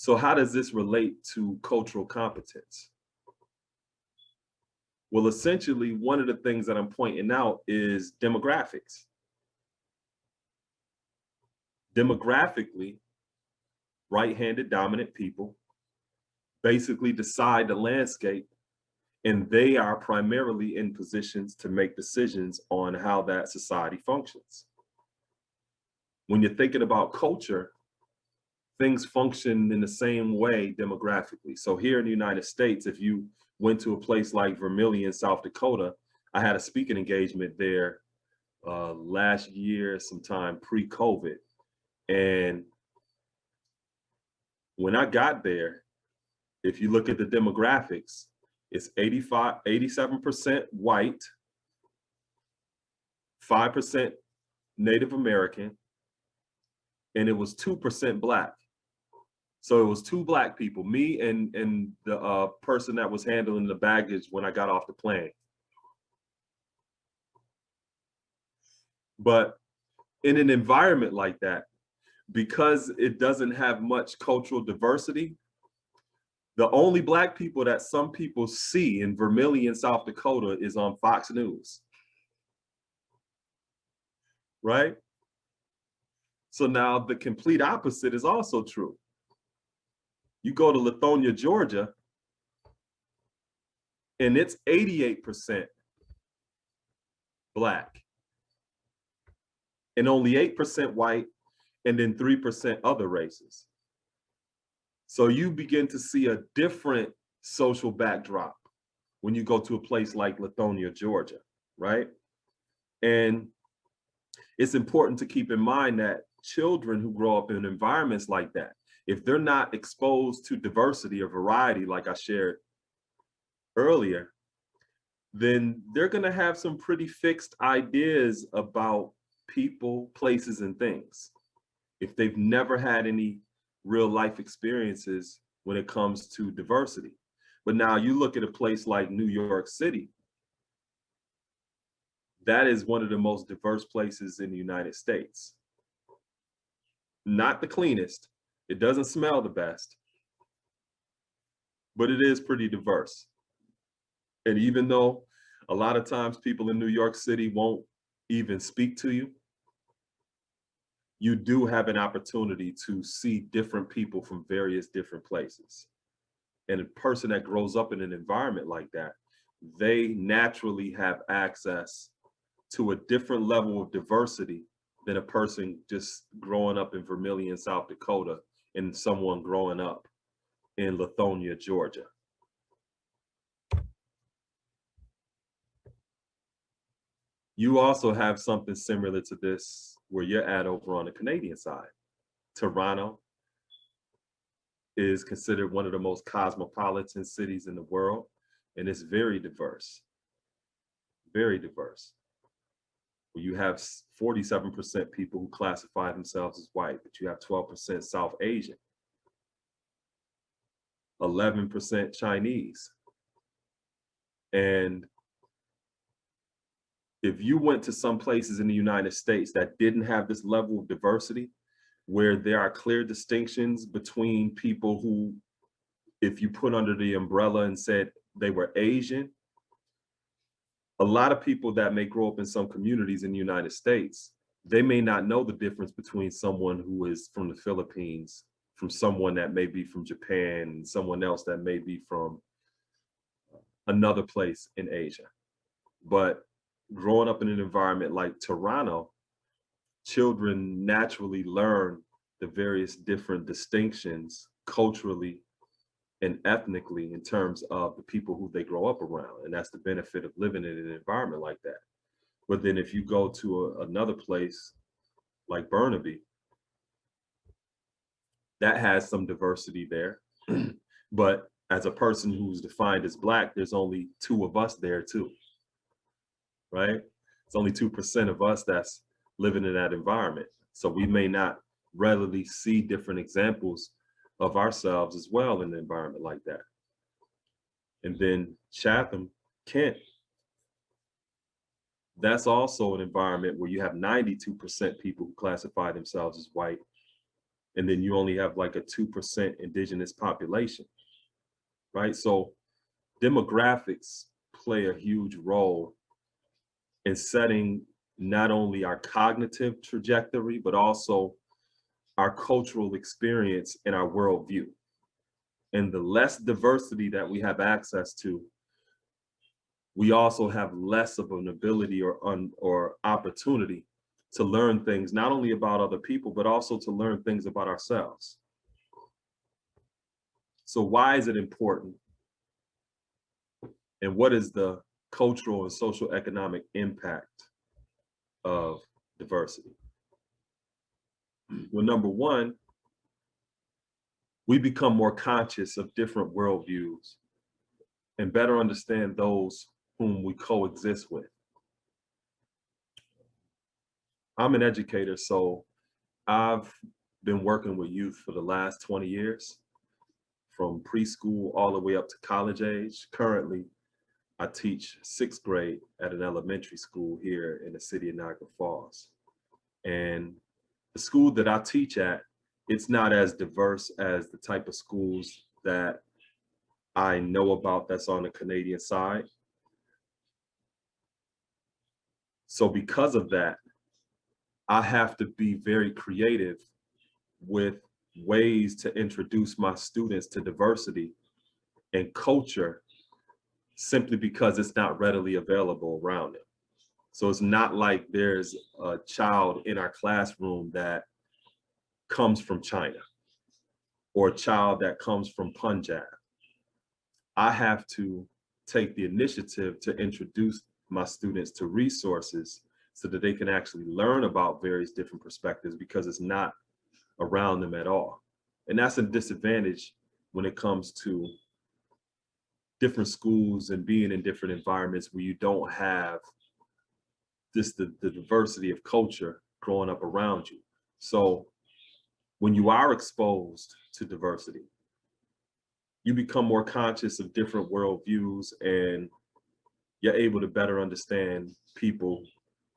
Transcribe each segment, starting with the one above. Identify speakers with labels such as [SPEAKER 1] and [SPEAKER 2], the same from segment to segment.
[SPEAKER 1] So how does this relate to cultural competence? Well, essentially, one of the things that I'm pointing out is demographics. Demographically, right-handed dominant people basically decide the landscape, and they are primarily in positions to make decisions on how that society functions. When you're thinking about culture, things function in the same way demographically. So here in the United States, if you went to a place like Vermilion, South Dakota, I had a speaking engagement there last year, sometime pre-COVID. And when I got there, if you look at the demographics, it's 87% white, 5% Native American, and it was 2% Black. So it was two Black people, me and the person that was handling the baggage when I got off the plane. But in an environment like that, because it doesn't have much cultural diversity, the only Black people that some people see in Vermilion, South Dakota is on Fox News, right? So now the complete opposite is also true. You go to Lithonia, Georgia, and it's 88% Black and only 8% white, and then 3% other races. So you begin to see a different social backdrop when you go to a place like Lithonia, Georgia, right? And it's important to keep in mind that children who grow up in environments like that, if they're not exposed to diversity or variety, like I shared earlier, then they're going to have some pretty fixed ideas about people, places, and things if they've never had any real life experiences when it comes to diversity. But now you look at a place like New York City, that is one of the most diverse places in the United States. Not the cleanest, it doesn't smell the best, but it is pretty diverse. And even though a lot of times people in New York City won't even speak to you, you do have an opportunity to see different people from various different places. And a person that grows up in an environment like that, they naturally have access to a different level of diversity than a person just growing up in Vermilion, South Dakota, and someone growing up in Lithonia, Georgia. You also have something similar to this where you're at over on the Canadian side. Toronto is considered one of the most cosmopolitan cities in the world, and it's very diverse, very diverse. Where you have 47% people who classify themselves as white, but you have 12% South Asian, 11% Chinese. And if you went to some places in the United States that didn't have this level of diversity, where there are clear distinctions between people who, if you put under the umbrella and said they were Asian, a lot of people that may grow up in some communities in the United States, they may not know the difference between someone who is from the Philippines, from someone that may be from Japan, and someone else that may be from another place in Asia. But growing up in an environment like Toronto, children naturally learn the various different distinctions culturally and ethnically in terms of the people who they grow up around. And that's the benefit of living in an environment like that. But then if you go to another place like Burnaby, that has some diversity there. But as a person who's defined as Black, there's only 2 of us there too, right? It's only 2% of us that's living in that environment. So we may not readily see different examples of ourselves as well in an environment like that. And then Chatham, Kent, that's also an environment where you have 92% people who classify themselves as white, and then you only have like a 2% indigenous population, right? So demographics play a huge role in setting not only our cognitive trajectory, but also our cultural experience and our worldview. And the less diversity that we have access to, we also have less of an ability or opportunity to learn things, not only about other people, but also to learn things about ourselves. So why is it important? And what is the cultural and social economic impact of diversity? Well, number one, we become more conscious of different worldviews and better understand those whom we coexist with. I'm an educator, so I've been working with youth for the last 20 years, from preschool all the way up to college age. Currently, I teach 6th grade at an elementary school here in the city of Niagara Falls. And the school that I teach at, it's not as diverse as the type of schools that I know about that's on the Canadian side. So because of that, I have to be very creative with ways to introduce my students to diversity and culture, simply because it's not readily available around them. So it's not like there's a child in our classroom that comes from China or a child that comes from Punjab. I have to take the initiative to introduce my students to resources so that they can actually learn about various different perspectives, because it's not around them at all. And that's a disadvantage when it comes to different schools and being in different environments where you don't have the diversity of culture growing up around you. So when you are exposed to diversity, you become more conscious of different worldviews, and you're able to better understand people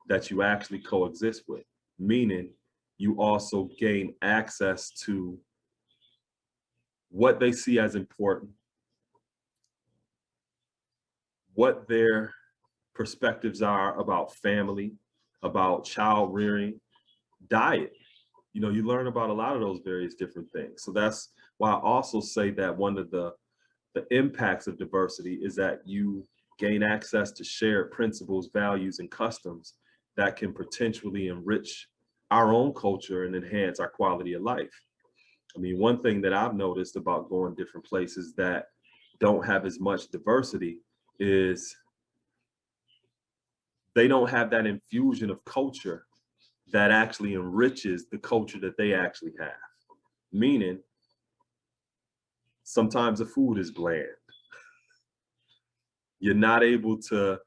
[SPEAKER 1] that you actually coexist with, meaning you also gain access to what they see as important, what their perspectives are about family, about child rearing, diet. You know, you learn about a lot of those various different things. So that's why I also say that one of the impacts of diversity is that you gain access to shared principles, values, and customs that can potentially enrich our own culture and enhance our quality of life. I mean, one thing that I've noticed about going different places that don't have as much diversity is they don't have that infusion of culture that actually enriches the culture that they actually have. Meaning, sometimes the food is bland. You're not able to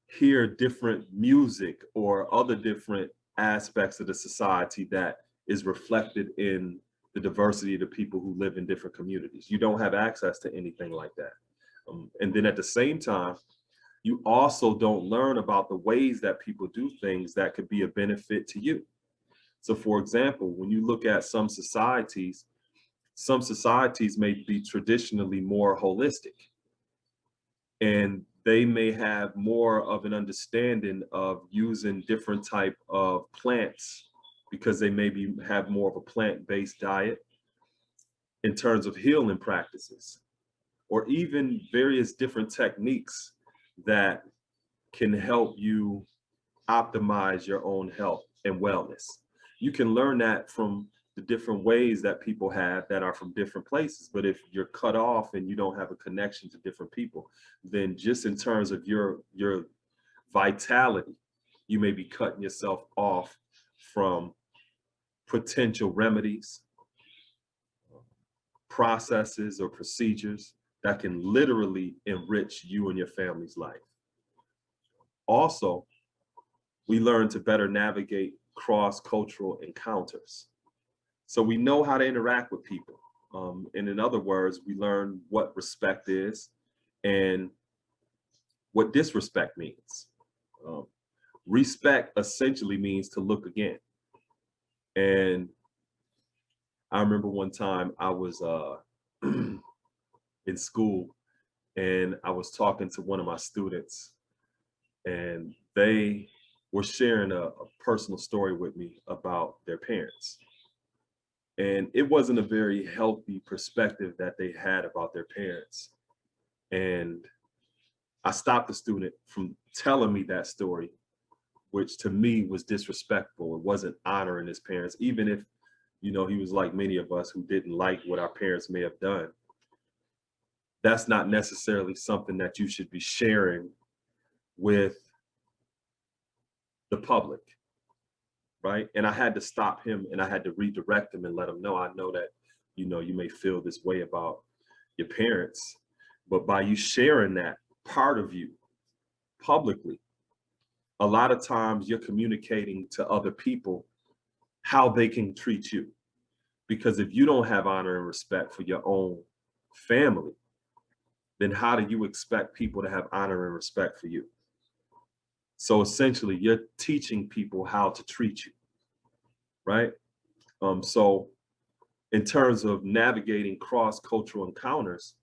[SPEAKER 1] hear different music or other different aspects of the society that is reflected in the diversity of the people who live in different communities. You don't have access to anything like that. And then at the same time, you also don't learn about the ways that people do things that could be a benefit to you. So for example, when you look at some societies may be traditionally more holistic, and they may have more of an understanding of using different type of plants because they maybe have more of a plant-based diet in terms of healing practices, or even various different techniques that can help you optimize your own health and wellness. You can learn that from the different ways that people have that are from different places. But if you're cut off and you don't have a connection to different people, then just in terms of your vitality, you may be cutting yourself off from potential remedies, processes, or procedures that can literally enrich you and your family's life. Also, we learn to better navigate cross-cultural encounters. So we know how to interact with people. And in other words, we learn what respect is and what disrespect means. Respect essentially means to look again. And I remember one time I was in school and I was talking to one of my students, and they were sharing a personal story with me about their parents. And it wasn't a very healthy perspective that they had about their parents. And I stopped the student from telling me that story, which to me was disrespectful. It wasn't honoring his parents, even if, he was like many of us who didn't like what our parents may have done. That's not necessarily something that you should be sharing with the public, right? And I had to stop him and I had to redirect him and let him know, I know that, you may feel this way about your parents, but by you sharing that part of you publicly, a lot of times you're communicating to other people how they can treat you. Because if you don't have honor and respect for your own family, then how do you expect people to have honor and respect for you? So essentially, you're teaching people how to treat you, right? So in terms of navigating cross-cultural encounters,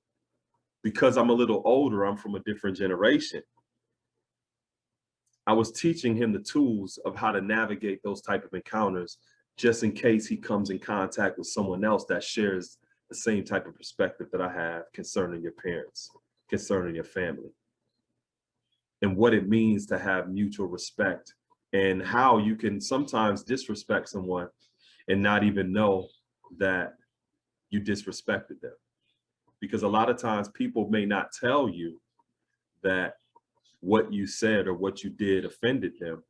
[SPEAKER 1] because I'm a little older, I'm from a different generation, I was teaching him the tools of how to navigate those type of encounters, just in case he comes in contact with someone else that shares the same type of perspective that I have concerning your parents, concerning your family, and what it means to have mutual respect, and how you can sometimes disrespect someone and not even know that you disrespected them. Because a lot of times people may not tell you that what you said or what you did offended them.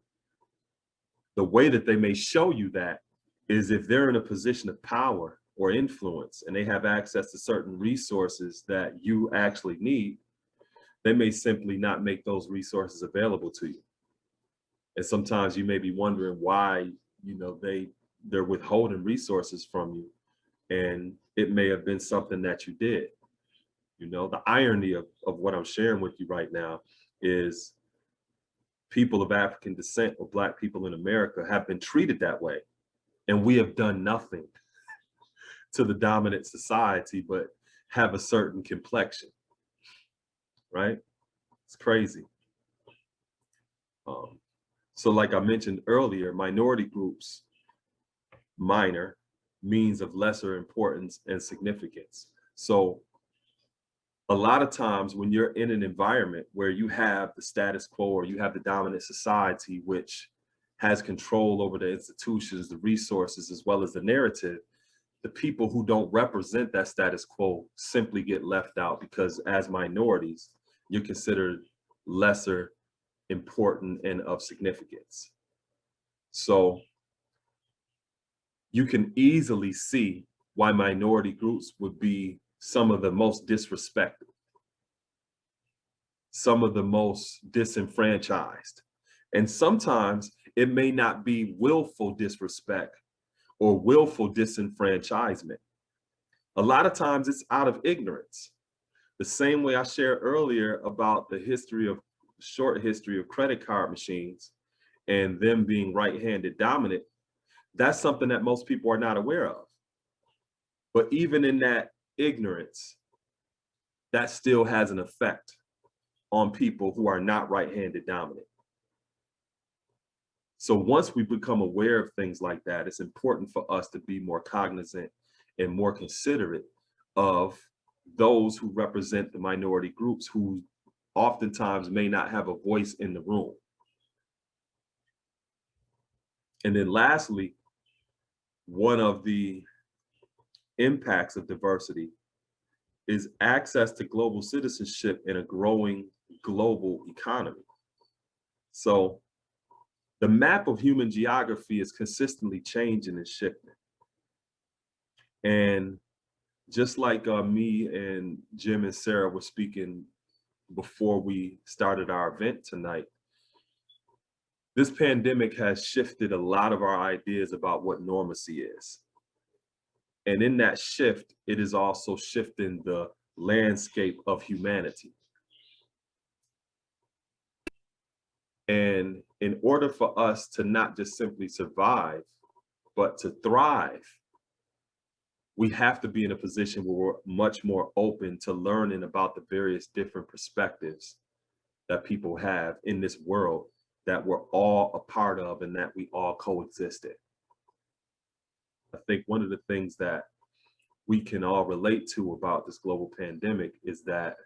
[SPEAKER 1] The way that they may show you that is if they're in a position of power or influence and they have access to certain resources that you actually need, they may simply not make those resources available to you. And sometimes you may be wondering why, they're withholding resources from you. And it may have been something that you did. The irony of what I'm sharing with you right now is people of African descent or Black people in America have been treated that way. And we have done nothing to the dominant society, but have a certain complexion, right? It's crazy. So like I mentioned earlier, minority groups, minor, means of lesser importance and significance. So a lot of times when you're in an environment where you have the status quo or you have the dominant society, which has control over the institutions, the resources, as well as the narrative, the people who don't represent that status quo simply get left out because as minorities, you're considered lesser important and of significance. So you can easily see why minority groups would be some of the most disrespected, some of the most disenfranchised. And sometimes it may not be willful disrespect or willful disenfranchisement. A lot of times it's out of ignorance. The same way I shared earlier about the short history of credit card machines and them being right-handed dominant, that's something that most people are not aware of. But even in that ignorance, that still has an effect on people who are not right-handed dominant. So once we become aware of things like that, it's important for us to be more cognizant and more considerate of those who represent the minority groups who oftentimes may not have a voice in the room. And then lastly, one of the impacts of diversity is access to global citizenship in a growing global economy. So the map of human geography is consistently changing and shifting. And just like me and Jim and Sarah were speaking before we started our event tonight, this pandemic has shifted a lot of our ideas about what normacy is. And in that shift, it is also shifting the landscape of humanity. And in order for us to not just simply survive, but to thrive, we have to be in a position where we're much more open to learning about the various different perspectives that people have in this world that we're all a part of and that we all coexist in. I think one of the things that we can all relate to about this global pandemic is that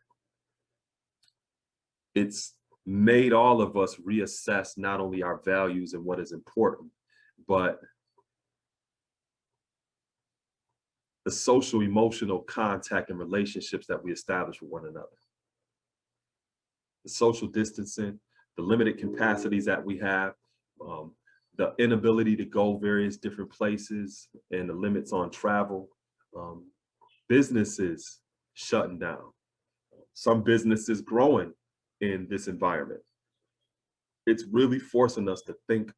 [SPEAKER 1] it's made all of us reassess not only our values and what is important, but the social emotional contact and relationships that we establish with one another. The social distancing, the limited capacities that we have, the inability to go various different places and the limits on travel, businesses shutting down, some businesses growing in this environment. It's really forcing us to think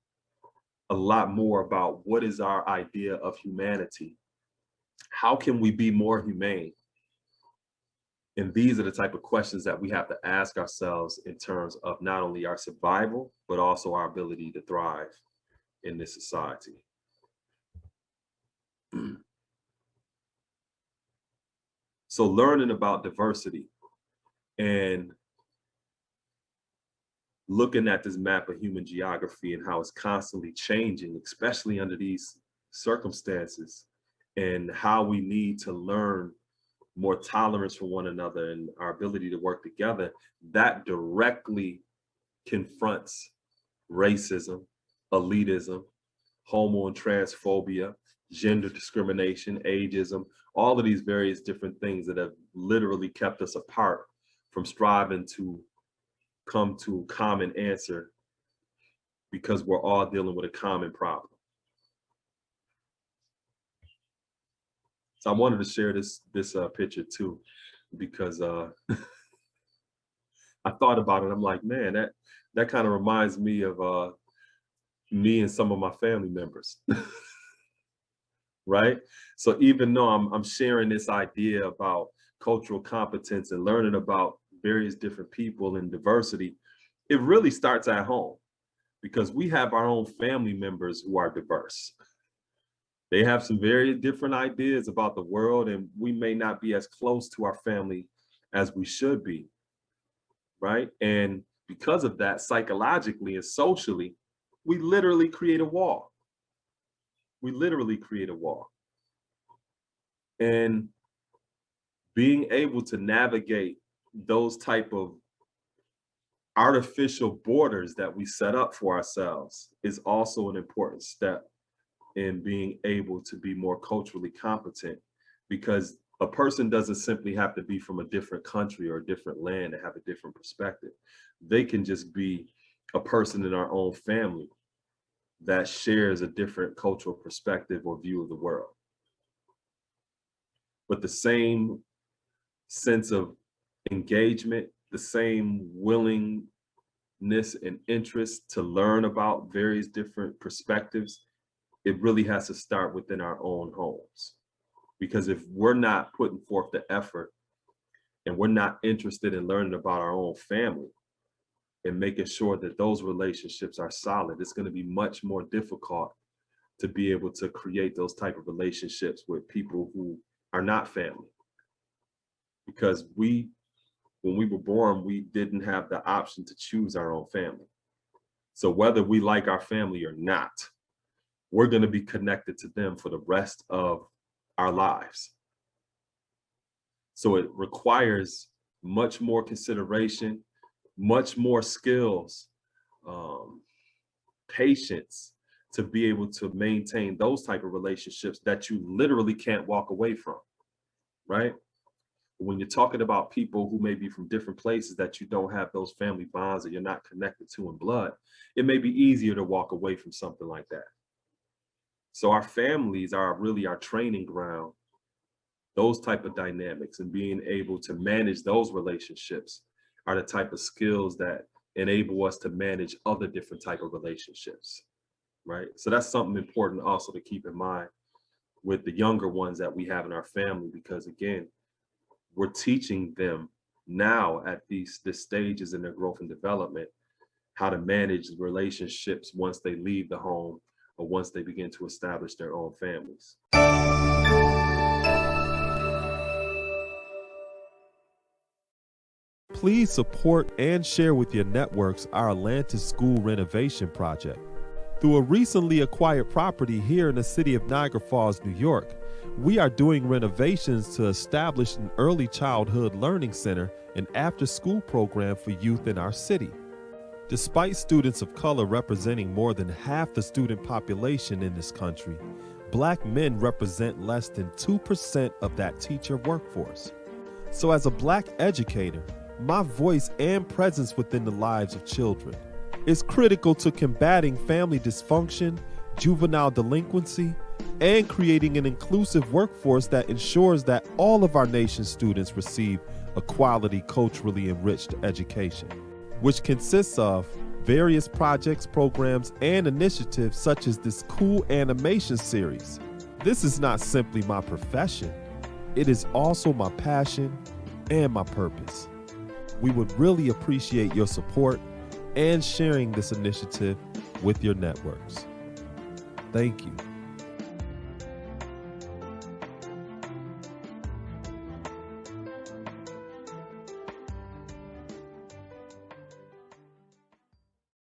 [SPEAKER 1] a lot more about what is our idea of humanity. How can we be more humane? And these are the type of questions that we have to ask ourselves in terms of not only our survival, but also our ability to thrive in this society. So learning about diversity and looking at this map of human geography and how it's constantly changing, especially under these circumstances, and how we need to learn more tolerance for one another and our ability to work together, that directly confronts racism, elitism, homo and transphobia, gender discrimination, ageism, all of these various different things that have literally kept us apart from striving to come to a common answer because we're all dealing with a common problem. So I wanted to share this picture too, because I thought about it. I'm like, man, that kind of reminds me of me and some of my family members, right? So even though I'm sharing this idea about cultural competence and learning about various different people and diversity, it really starts at home because we have our own family members who are diverse. They have some very different ideas about the world, and we may not be as close to our family as we should be, right? And because of that, psychologically and socially, we literally create a wall. We literally create a wall. And being able to navigate those type of artificial borders that we set up for ourselves is also an important step in being able to be more culturally competent, because a person doesn't simply have to be from a different country or a different land to have a different perspective. They can just be a person in our own family that shares a different cultural perspective or view of the world. But the same sense of engagement, the same willingness and interest to learn about various different perspectives, it really has to start within our own homes. Because if we're not putting forth the effort and we're not interested in learning about our own family and making sure that those relationships are solid, it's going to be much more difficult to be able to create those type of relationships with people who are not family. Because when we were born, we didn't have the option to choose our own family. So whether we like our family or not, we're going to be connected to them for the rest of our lives. So it requires much more consideration, much more skills, patience to be able to maintain those type of relationships that you literally can't walk away from, right? When you're talking about people who may be from different places that you don't have those family bonds that you're not connected to in blood, it may be easier to walk away from something like that. So our families are really our training ground, those type of dynamics, and being able to manage those relationships are the type of skills that enable us to manage other different type of relationships, right? So that's something important also to keep in mind with the younger ones that we have in our family, because again, we're teaching them now at these stages in their growth and development how to manage relationships once they leave the home or once they begin to establish their own families.
[SPEAKER 2] Please support and share with your networks our Atlantis School Renovation Project. Through a recently acquired property here in the city of Niagara Falls, New York, we are doing renovations to establish an early childhood learning center and after-school program for youth in our city. Despite students of color representing more than half the student population in this country, Black men represent less than 2% of that teacher workforce. So as a Black educator, my voice and presence within the lives of children is critical to combating family dysfunction, juvenile delinquency, and creating an inclusive workforce that ensures that all of our nation's students receive a quality, culturally enriched education, which consists of various projects, programs, and initiatives such as this cool animation series. This is not simply my profession, it is also my passion and my purpose. We would really appreciate your support and sharing this initiative with your networks. Thank you.